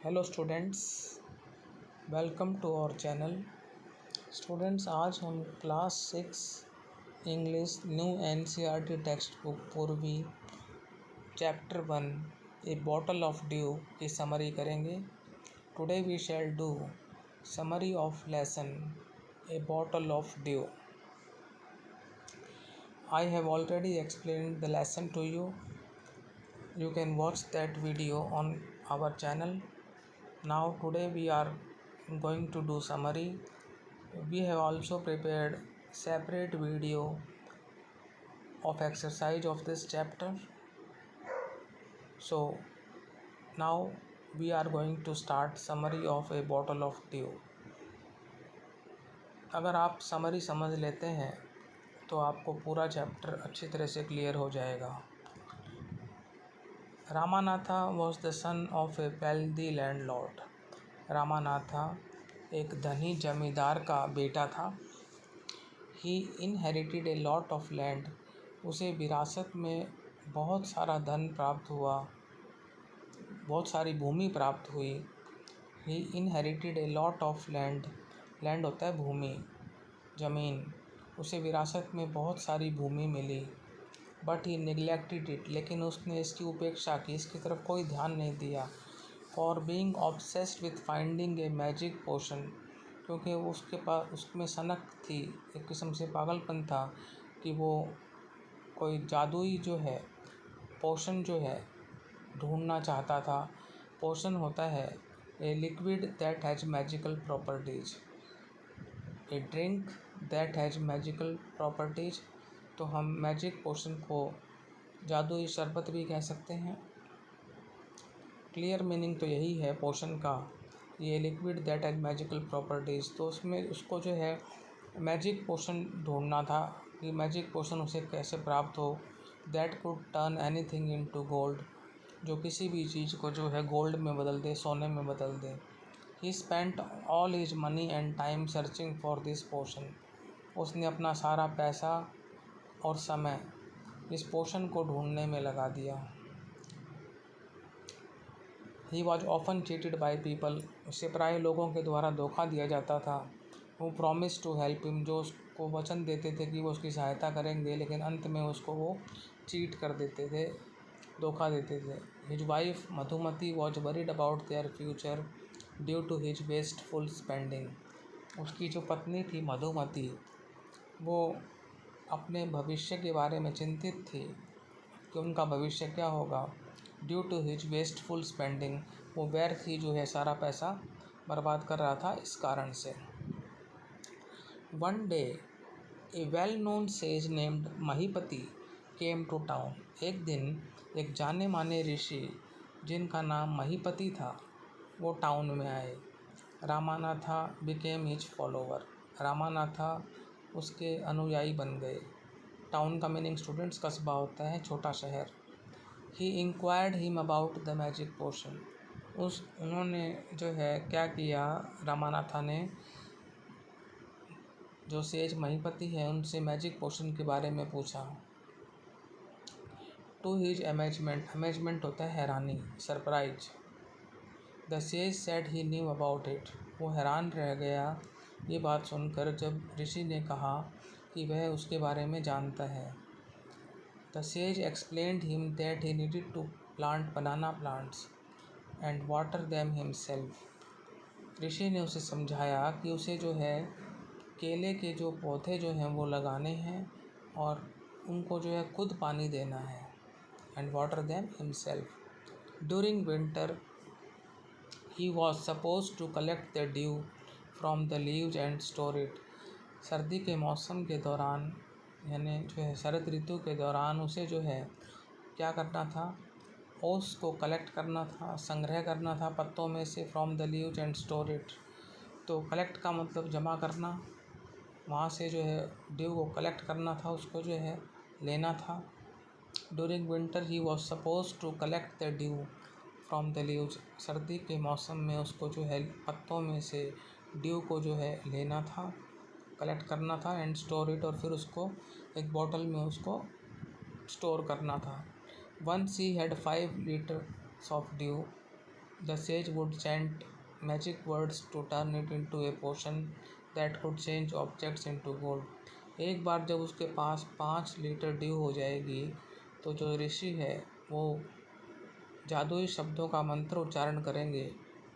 Hello students, welcome to our channel. Students, आज हम class 6 English new NCERT text book Poorvi chapter 1 a bottle of dew की summary करेंगे। Today we shall do summary of lesson a bottle of dew. I have already explained the lesson to you. You can watch that video on our channel. Now today we are going to do summary. We have also prepared separate video of exercise of this chapter. So now we are going to start summary of a bottle of dew. अगर आप summary समझ लेते हैं तो आपको पूरा chapter अच्छी तरह से क्लियर हो जाएगा। Ramanatha was the son of a wealthy landlord. Ramanatha एक धनी जमींदार का बेटा था। He inherited a lot of land. उसे विरासत में बहुत सारा धन प्राप्त हुआ, बहुत सारी भूमि प्राप्त हुई। He inherited a lot of land. Land होता है भूमि, ज़मीन। उसे विरासत में बहुत सारी भूमि मिली। बट ही निगलेक्टेड इट, लेकिन उसने इसकी उपेक्षा की, इसकी तरफ कोई ध्यान नहीं दिया। For being obsessed with finding a magic potion, क्योंकि उसके पास उसमें सनक थी, एक किस्म से पागलपन था कि वो कोई जादुई जो है पोशन जो है ढूंढना चाहता था। पोशन होता है a liquid that has magical properties, A drink that has magical properties. तो हम मैजिक पोशन को जादुई शरबत भी कह सकते हैं। क्लियर मीनिंग तो यही है पोशन का, ये liquid that has magical properties. तो उसमें उसको जो है मैजिक पोशन ढूंढना था कि मैजिक पोशन उसे कैसे प्राप्त हो। That could turn anything into gold, जो किसी भी चीज़ को जो है गोल्ड में बदल दे, सोने में बदल दे। He spent all his money and time searching for this potion. उसने अपना सारा पैसा और समय इस पोशन को ढूंढने में लगा दिया। He was often cheated by people, उससे प्राय लोगों के द्वारा धोखा दिया जाता था। वो प्रॉमिस टू हेल्प हिम, जो उसको वचन देते थे कि वो उसकी सहायता करेंगे, लेकिन अंत में उसको वो चीट कर देते थे, धोखा देते थे। His wife Madhumati was worried about their future due to his wasteful spending. उसकी जो पत्नी थी मधुमती, वो अपने भविष्य के बारे में चिंतित थी कि उनका भविष्य क्या होगा। Due to his wasteful spending, वो व्यर्थ ही जो है सारा पैसा बर्बाद कर रहा था इस कारण से। One day a well known sage named Mahipati came to town. एक दिन एक जाने माने ऋषि जिनका नाम महीपति था वो टाउन में आए। Ramanatha became his follower, Ramanatha उसके अनुयायी बन गए। टाउन का मीनिंग स्टूडेंट्स कस्बा होता है, छोटा शहर। He inquired him about the magic potion, उन्होंने जो है क्या किया, रामानाथा ने जो सेज महीपति है उनसे मैजिक पोशन के बारे में पूछा। टू हिज अमेजमेंट, अमेजमेंट होता है हैरानी, surprise. The sage said he knew about it, वो हैरान रह गया ये बात सुनकर जब ऋषि ने कहा कि वह उसके बारे में जानता है। The sage explained him that he needed to plant banana plants and water them himself. ऋषि ने उसे समझाया कि उसे जो है केले के जो पौधे जो हैं वो लगाने हैं और उनको जो है खुद पानी देना है। And water them himself. During winter he was suppose to collect the dew from the leaves and store it. सर्दी के मौसम के दौरान, यानी जो है शरद ऋतु के दौरान उसे जो है क्या करना था, ओस को कलेक्ट करना था, संग्रह करना था पत्तों में से, from the leaves and store it. तो कलेक्ट का मतलब जमा करना, वहाँ से जो है ड्यू को कलेक्ट करना था, उसको जो है लेना था। During winter he was suppose to collect the dew from the leaves, सर्दी के मौसम में उसको जो है पत्तों में से ड्यू को जो है लेना था, कलेक्ट करना था। एंड स्टोर इट, और फिर उसको एक बॉटल में उसको स्टोर करना था। Once he had 5 litres of dew, The sage would chant magic words to turn it into a potion that could change objects into gold. एक बार जब उसके पास 5 लीटर ड्यू हो जाएगी तो जो ऋषि है वो जादुई शब्दों का मंत्र उच्चारण करेंगे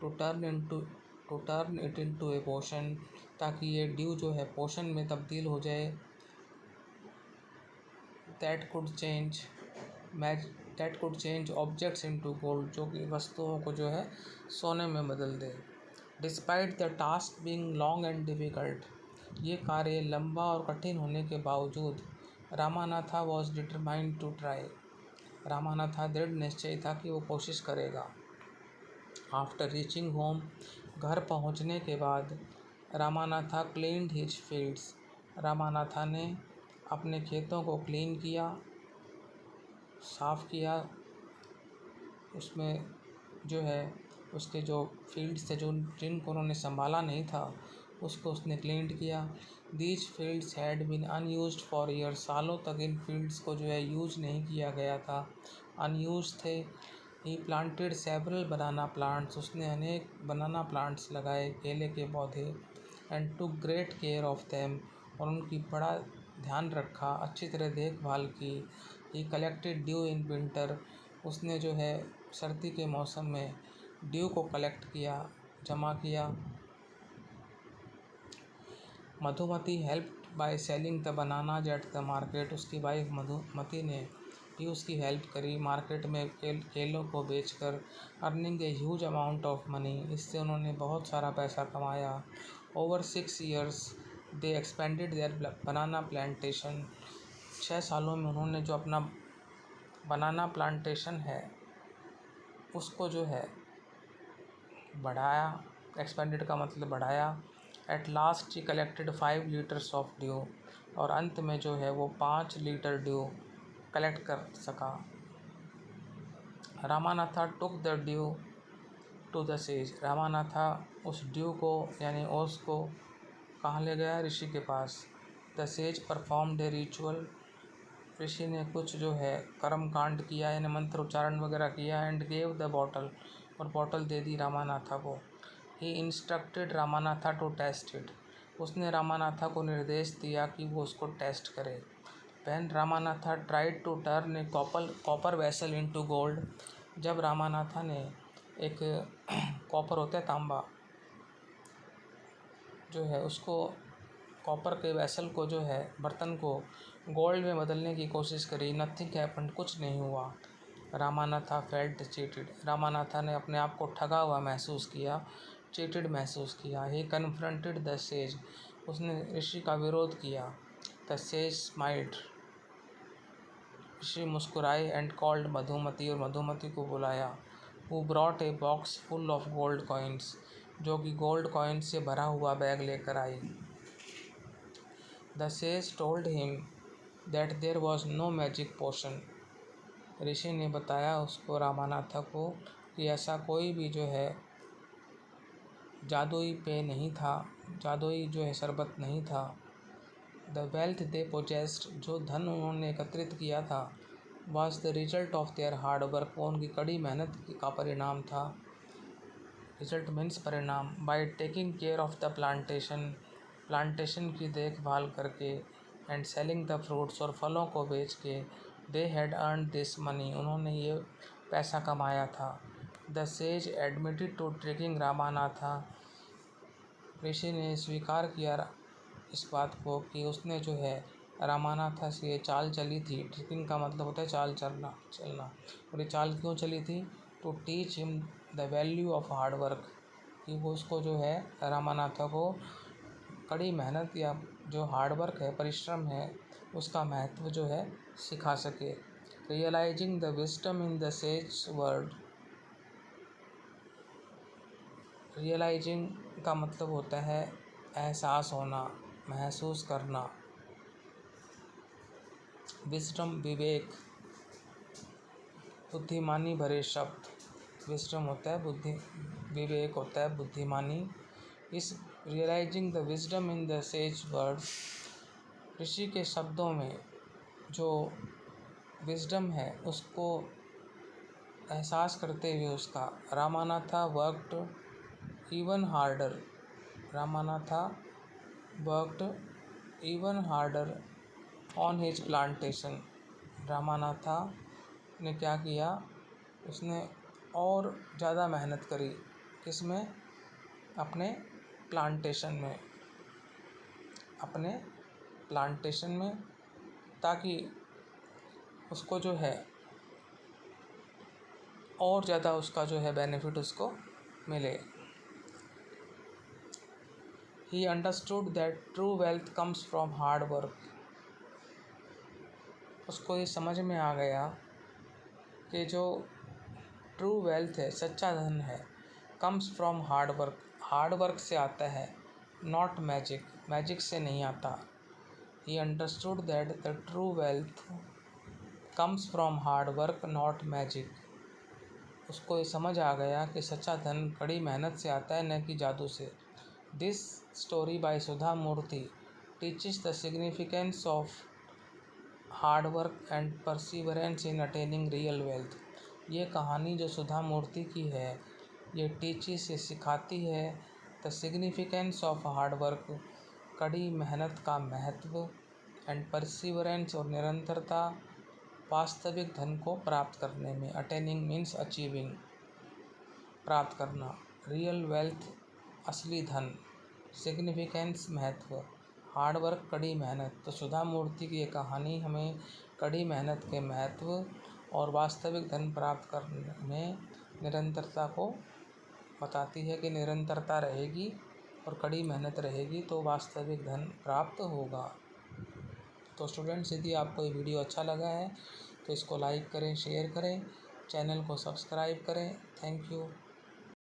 टू टर्न इट इनटू ए पोशन, ताकि ये ड्यू जो है पोशन में तब्दील हो जाए। That could change that could change objects into gold, जो कि वस्तुओं को जो है सोने में बदल दे। Despite the task being long and difficult, ये कार्य लंबा और कठिन होने के बावजूद Ramanatha was determined to try, Ramanatha दृढ़ निश्चय था कि वो कोशिश करेगा। आफ्टर रीचिंग होम, घर पहुंचने के बाद Ramanatha cleaned his fields, Ramanatha ने अपने खेतों को क्लीन किया, साफ़ किया। उसमें जो है उसके जो फील्ड्स थे जिनको उन्होंने संभाला नहीं था उसको उसने क्लीन किया। These fields had been unused for years, सालों तक इन फील्ड्स को जो है यूज नहीं किया गया था, अनयूज थे। He planted several banana plants, उसने अनेक बनाना प्लांट्स लगाए, केले के पौधे। And took great care of them, और उनकी बड़ा ध्यान रखा, अच्छी तरह देखभाल की। He collected dew in winter, उसने जो है सर्दी के मौसम में ड्यू को कलेक्ट किया, जमा किया। Madhumati helped by selling the bananas at the market, उसकी वाइफ मधुमती ने भी उसकी हेल्प करी मार्केट में केलों को बेचकर। Earning a huge amount of money, इससे उन्होंने बहुत सारा पैसा कमाया। Over 6 years they expanded their banana plantation, 6 सालों में उन्होंने जो अपना बनाना प्लांटेशन है उसको जो है बढ़ाया। एक्सपेंडेड का मतलब बढ़ाया। At last she collected 5 litres of due, और अंत में जो है वो 5 लीटर ड्यू कलेक्ट कर सका। Ramanatha took the dew to the sage, Ramanatha उस ड्यू को यानी ओस को कहाँ ले गया? ऋषि के पास। The sage performed a ritual, ऋषि ने कुछ जो है कर्म कांड किया यानी मंत्र उच्चारण वगैरह किया। एंड गेव द बॉटल, और बॉटल दे दी रामानाथा को। ही instructed Ramanatha to test it, उसने रामानाथा को निर्देश दिया कि वो उसको टेस्ट करे। When Ramanatha tried to turn a copper vessel into gold, जब रामानाथा ने एक कॉपर होता है तांबा जो है उसको कॉपर के वेसल को जो है बर्तन को गोल्ड में बदलने की कोशिश करी, नथिंग हैपेंड, कुछ नहीं हुआ। रामानाथा फेल्ट चीटेड, रामानाथा ने अपने आप को ठगा हुआ महसूस किया, चीटेड महसूस किया। ही कन्फ्रंटेड द सेज, उसने ऋषि का विरोध किया। द सेज स्माइल्ड, ऋषि मुस्कुराए। एंड कॉल्ड मधुमती, और मधुमती को बुलाया। Who brought a box full of gold coins, जो कि गोल्ड कॉइन से भरा हुआ बैग लेकर आई। The sage told him that there was no magic potion, ऋषि ने बताया उसको रामानाथा को कि ऐसा कोई भी जो है जादुई पेय नहीं था, जादुई जो है शरबत नहीं था। द वेल्थ दे पोजेस्ड, जो धन उन्होंने एकत्रित किया था, was the result of their hard work, वो उनकी कड़ी मेहनत का परिणाम था। रिजल्ट मीन्स परिणाम। By taking care of the plantation, plantation की देखभाल करके। एंड सेलिंग द फ्रूट्स, और फलों को बेच के। They had earn this money, उन्होंने ये पैसा कमाया था। The sage admitted to tricking Ramanatha, ऋषि ने स्वीकार किया इस बात को कि उसने जो है रामानाथा से ये चाल चली थी। ट्रिकिंग का मतलब होता है चाल चलना। और ये चाल क्यों चली थी? To teach him the value of hard work, कि वो उसको जो है रामानाथा को कड़ी मेहनत या जो हार्ड वर्क है, परिश्रम है, उसका महत्व जो है सिखा सके। Realising the wisdom in the sage word, realising का मतलब होता है एहसास होना, महसूस करना। विजडम विवेक, बुद्धिमानी भरे शब्द। विजडम होता है बुद्धि, विवेक होता है बुद्धिमानी। इस realising the wisdom in the sage word, ऋषि के शब्दों में जो विजडम है उसको एहसास करते हुए उसका। Ramanatha worked even harder. Ramanatha worked even harder on his plantation. Ramanatha ने क्या किया, उसने और ज़्यादा मेहनत करी। किसमें? अपने प्लांटेशन में। अपने प्लांटेशन में, ताकि उसको जो है और ज़्यादा उसका जो है बेनिफिट उसको मिले। He understood that true wealth comes from hard work. उसको ये समझ में आ गया कि जो ट्रू वेल्थ है, सच्चा धन है, comes from hard work, hard work से आता है, नॉट मैजिक, मैजिक से नहीं आता। He understood that the true wealth comes from hard work, not magic. उसको ये समझ आ गया कि सच्चा धन कड़ी मेहनत से आता है, न कि जादू से। This story by Sudha Murthy teaches the significance of hard work and perseverance in attaining real wealth. ये कहानी जो सुधा मूर्ति की है, ये टीचिस, ये सिखाती है the significance of hard work, कड़ी मेहनत का महत्व, एंड परसिवरेंस और निरंतरता, वास्तविक धन को प्राप्त करने में। अटेनिंग मीन्स अचीविंग, प्राप्त करना। रियल वेल्थ असली धन, सिग्निफिकेंस महत्व, हार्ड वर्क कड़ी मेहनत। तो सुधा मूर्ति की ये कहानी हमें कड़ी मेहनत के महत्व और वास्तविक धन प्राप्त करने में निरंतरता को बताती है कि निरंतरता रहेगी और कड़ी मेहनत रहेगी तो वास्तविक धन प्राप्त होगा। तो स्टूडेंट्स, यदि आपको ये वीडियो अच्छा लगा है तो इसको लाइक करें, शेयर करें, चैनल को सब्सक्राइब करें। Thank you.